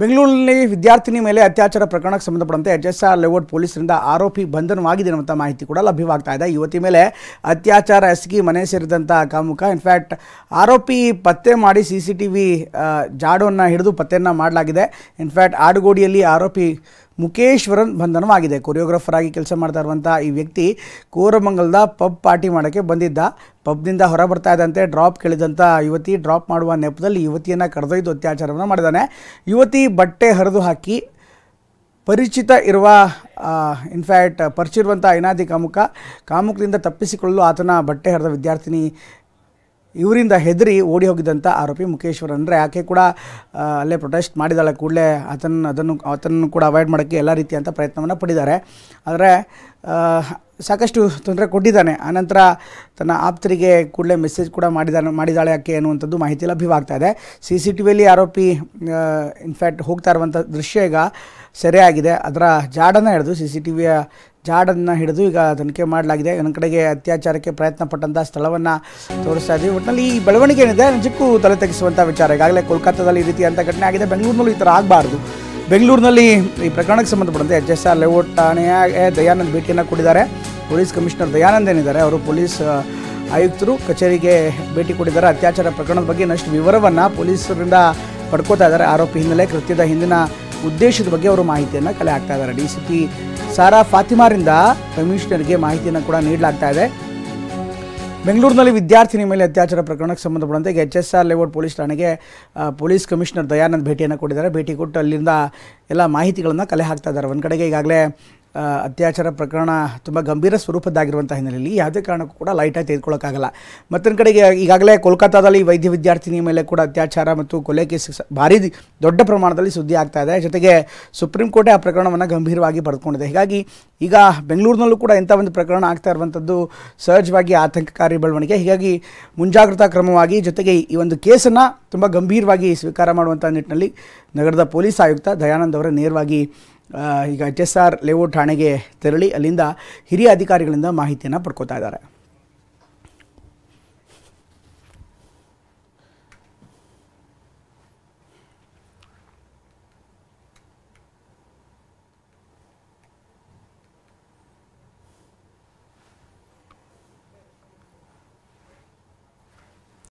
ಬೆಂಗಳೂರಿನಲ್ಲಿ ವಿದ್ಯಾರ್ಥಿನಿ ಮೇಲೆ ಅತ್ಯಾಚಾರ ಪ್ರಕರಣಕ್ಕೆ ಸಂಬಂಧಪಟ್ಟಂತೆ ಎಚ್ಎಸ್ಆರ್ ಲೇಔಟ್ ಪೊಲೀಸರಿಂದ ಆರೋಪಿ ಬಂಧನವಾಗಿದೆ ಅನ್ನುವಂಥ ಮಾಹಿತಿ ಕೂಡ ಲಭ್ಯವಾಗ್ತಾ ಇದೆ. ಯುವತಿ ಮೇಲೆ ಅತ್ಯಾಚಾರ ಎಸಗಿ ಮನೆ ಸೇರಿದಂಥ ಕಾಮುಕ. ಇನ್ಫ್ಯಾಕ್ಟ್ ಆರೋಪಿ ಪತ್ತೆ ಮಾಡಿ CCTV ಜಾಡನ್ನು ಹಿಡಿದು ಪತ್ತೆಯನ್ನು ಮಾಡಲಾಗಿದೆ. ಇನ್ಫ್ಯಾಕ್ಟ್ ಆಡುಗೋಡಿಯಲ್ಲಿ ಆರೋಪಿ ಮುಖೇಶ್ವರನ್ ಬಂಧನವಾಗಿದೆ. ಕೊರಿಯೋಗ್ರಾಫರ್ ಆಗಿ ಕೆಲಸ ಮಾಡ್ತಾ ಇರುವಂಥ ಈ ವ್ಯಕ್ತಿ ಕೋರಮಂಗಲದ ಪಬ್ ಪಾರ್ಟಿ ಮಾಡೋಕ್ಕೆ ಬಂದಿದ್ದ. ಪಬ್ನಿಂದ ಹೊರ ಬರ್ತಾ ಇದ್ದಂತೆ ಡ್ರಾಪ್ ಕೇಳಿದಂಥ ಯುವತಿ ಡ್ರಾಪ್ ಮಾಡುವ ನೆಪದಲ್ಲಿ ಯುವತಿಯನ್ನು ಕರೆದೊಯ್ದು ಅತ್ಯಾಚಾರವನ್ನು ಮಾಡಿದ್ದಾನೆ. ಯುವತಿ ಬಟ್ಟೆ ಹರಿದು ಹಾಕಿ ಪರಿಚಿತ ಇರುವ ಇನ್ಫ್ಯಾಕ್ಟ್ ಪರಿಚಿರುವಂಥ ಅನಾದಿ ಕಾಮುಕದಿಂದ ತಪ್ಪಿಸಿಕೊಳ್ಳಲು ಆತನ ಬಟ್ಟೆ ಹರಿದ ವಿದ್ಯಾರ್ಥಿನಿ ಇವರಿಂದ ಹೆದರಿ ಓಡಿ ಹೋಗಿದ್ದಂಥ ಆರೋಪಿ ಮುಖೇಶ್ವರ್. ಅಂದರೆ ಆಕೆ ಕೂಡ ಅಲ್ಲೇ ಪ್ರೊಟೆಸ್ಟ್ ಮಾಡಿದಾಳೆ. ಕೂಡಲೇ ಆತನನ್ನು ಕೂಡ ಅವಾಯ್ಡ್ ಮಾಡೋಕ್ಕೆ ಎಲ್ಲ ರೀತಿಯಂಥ ಪ್ರಯತ್ನವನ್ನು ಪಟ್ಟಿದ್ದಾರೆ. ಆದರೆ ಸಾಕಷ್ಟು ತೊಂದರೆ ಕೊಟ್ಟಿದ್ದಾನೆ. ಆನಂತರ ತನ್ನ ಆಪ್ತರಿಗೆ ಕೂಡಲೇ ಮೆಸೇಜ್ ಕೂಡ ಮಾಡಿದಾಳೆ ಆಕೆ ಅನ್ನುವಂಥದ್ದು ಮಾಹಿತಿ ಲಭ್ಯವಾಗ್ತಾ ಇದೆ. CCTVಯಲ್ಲಿ ಆರೋಪಿ ಇನ್ಫ್ಯಾಕ್ಟ್ ಹೋಗ್ತಾ ಇರುವಂಥ ದೃಶ್ಯ ಈಗ ಸೆರೆಯಾಗಿದೆ. ಅದರ ಜಾಡನ್ನು ಹಿಡಿದು CCTVಯ ಜಾಡನ್ನು ಹಿಡಿದು ಈಗ ತನಿಖೆ ಮಾಡಲಾಗಿದೆ. ನನ್ನ ಕಡೆಗೆ ಅತ್ಯಾಚಾರಕ್ಕೆ ಪ್ರಯತ್ನ ಪಟ್ಟಂಥ ಸ್ಥಳವನ್ನು ತೋರಿಸ್ತಾ ಇದ್ದೀವಿ. ಒಟ್ಟಿನಲ್ಲಿ ಈ ಬೆಳವಣಿಗೆ ಏನಿದೆ ನಿಜಕ್ಕೂ ತಲೆ ತೆಗೆಸುವಂಥ ವಿಚಾರ. ಈಗಾಗಲೇ ಕೋಲ್ಕತ್ತಾದಲ್ಲಿ ಈ ರೀತಿಯಂಥ ಘಟನೆ ಆಗಿದೆ. ಬೆಂಗಳೂರಿನಲ್ಲಿ ಈ ಥರ ಆಗಬಾರ್ದು. ಬೆಂಗಳೂರಿನಲ್ಲಿ ಈ ಪ್ರಕರಣಕ್ಕೆ ಸಂಬಂಧಪಟ್ಟಂತೆ ಎಚ್ಎಸ್ಆರ್ ಲೇಔಟ್ ಠಾಣೆಯ ದಯಾನಂದ್ ಭೇಟಿಯನ್ನು ಕೊಟ್ಟಿದ್ದಾರೆ. ಪೊಲೀಸ್ ಕಮಿಷನರ್ ದಯಾನಂದ್ ಏನಿದ್ದಾರೆ ಅವರು ಪೊಲೀಸ್ ಆಯುಕ್ತರು ಕಚೇರಿಗೆ ಭೇಟಿ ಕೊಟ್ಟಿದ್ದಾರೆ. ಅತ್ಯಾಚಾರ ಪ್ರಕರಣದ ಬಗ್ಗೆ ಇನ್ನಷ್ಟು ವಿವರವನ್ನು ಪೊಲೀಸರಿಂದ ಪಡ್ಕೋತಾ ಇದ್ದಾರೆ. ಆರೋಪಿ ಹಿನ್ನೆಲೆ, ಕೃತ್ಯದ ಹಿಂದಿನ ಉದ್ದೇಶದ ಬಗ್ಗೆ ಅವರು ಮಾಹಿತಿಯನ್ನು ಕಲೆ ಹಾಕ್ತಾ ಇದ್ದಾರೆ. DCP ಸಾರಾ ಫಾತಿಮಾರಿಂದ ಕಮಿಷನರ್ಗೆ ಮಾಹಿತಿಯನ್ನು ಕೂಡ ನೀಡಲಾಗ್ತಾ ಇದೆ. ಬೆಂಗಳೂರಿನಲ್ಲಿ ವಿದ್ಯಾರ್ಥಿನಿ ಮೇಲೆ ಅತ್ಯಾಚಾರ ಪ್ರಕರಣಕ್ಕೆ ಸಂಬಂಧಪಟ್ಟಂತೆ ಈಗ ಎಚ್ಎಸ್ಆರ್ ಲೇಔಟ್ ಪೊಲೀಸ್ ಠಾಣೆಗೆ ಪೊಲೀಸ್ ಕಮಿಷನರ್ ದಯಾನಂದ್ ಭೇಟಿಯನ್ನು ಕೊಟ್ಟಿದ್ದಾರೆ. ಭೇಟಿ ಕೊಟ್ಟು ಅಲ್ಲಿಂದ ಎಲ್ಲ ಮಾಹಿತಿಗಳನ್ನು ಕಲೆ ಹಾಕ್ತಾ ಇದ್ದಾರೆ. ಒಂದು ಕಡೆಗೆ ಈಗಾಗಲೇ ಅತ್ಯಾಚಾರ ಪ್ರಕರಣ ತುಂಬ ಗಂಭೀರ ಸ್ವರೂಪದ್ದಾಗಿರುವಂಥ ಹಿನ್ನೆಲೆಯಲ್ಲಿ ಯಾವುದೇ ಕಾರಣಕ್ಕೂ ಕೂಡ ಲೈಟಾಗಿ ತೆಗೆದುಕೊಳ್ಳೋಕ್ಕಾಗಲ್ಲ. ಮತ್ತೊಂದು ಕಡೆಗೆ ಈಗಾಗಲೇ ಕೋಲ್ಕತ್ತಾದಲ್ಲಿ ವೈದ್ಯ ವಿದ್ಯಾರ್ಥಿನಿ ಮೇಲೆ ಕೂಡ ಅತ್ಯಾಚಾರ ಮತ್ತು ಕೊಲೆ ಕೇಸ್ ಭಾರಿ ದೊಡ್ಡ ಪ್ರಮಾಣದಲ್ಲಿ ಸುದ್ದಿ ಆಗ್ತಾ ಇದೆ. ಜೊತೆಗೆ ಸುಪ್ರೀಂ ಕೋರ್ಟೇ ಆ ಪ್ರಕರಣವನ್ನು ಗಂಭೀರವಾಗಿ ಪಡೆದುಕೊಂಡಿದೆ. ಹೀಗಾಗಿ ಈಗ ಬೆಂಗಳೂರಿನಲ್ಲೂ ಕೂಡ ಇಂಥ ಒಂದು ಪ್ರಕರಣ ಆಗ್ತಾ ಇರುವಂಥದ್ದು ಸಹಜವಾಗಿ ಆತಂಕಕಾರಿ ಬೆಳವಣಿಗೆ. ಹೀಗಾಗಿ ಮುಂಜಾಗ್ರತಾ ಕ್ರಮವಾಗಿ ಜೊತೆಗೆ ಈ ಒಂದು ಕೇಸನ್ನು ತುಂಬ ಗಂಭೀರವಾಗಿ ಸ್ವೀಕಾರ ಮಾಡುವಂಥ ನಿಟ್ಟಿನಲ್ಲಿ ನಗರದ ಪೊಲೀಸ್ ಆಯುಕ್ತ ದಯಾನಂದ್ ಅವರೇ ನೇರವಾಗಿ ಈಗ ಎಚ್ಎಸ್ಆರ್ ಲೇಔಟ್ ಠಾಣೆಗೆ ತೆರಳಿ ಅಲ್ಲಿಂದ ಹಿರಿಯ ಅಧಿಕಾರಿಗಳಿಂದ ಮಾಹಿತಿಯನ್ನು ಪಡ್ಕೋತಾ ಇದ್ದಾರೆ.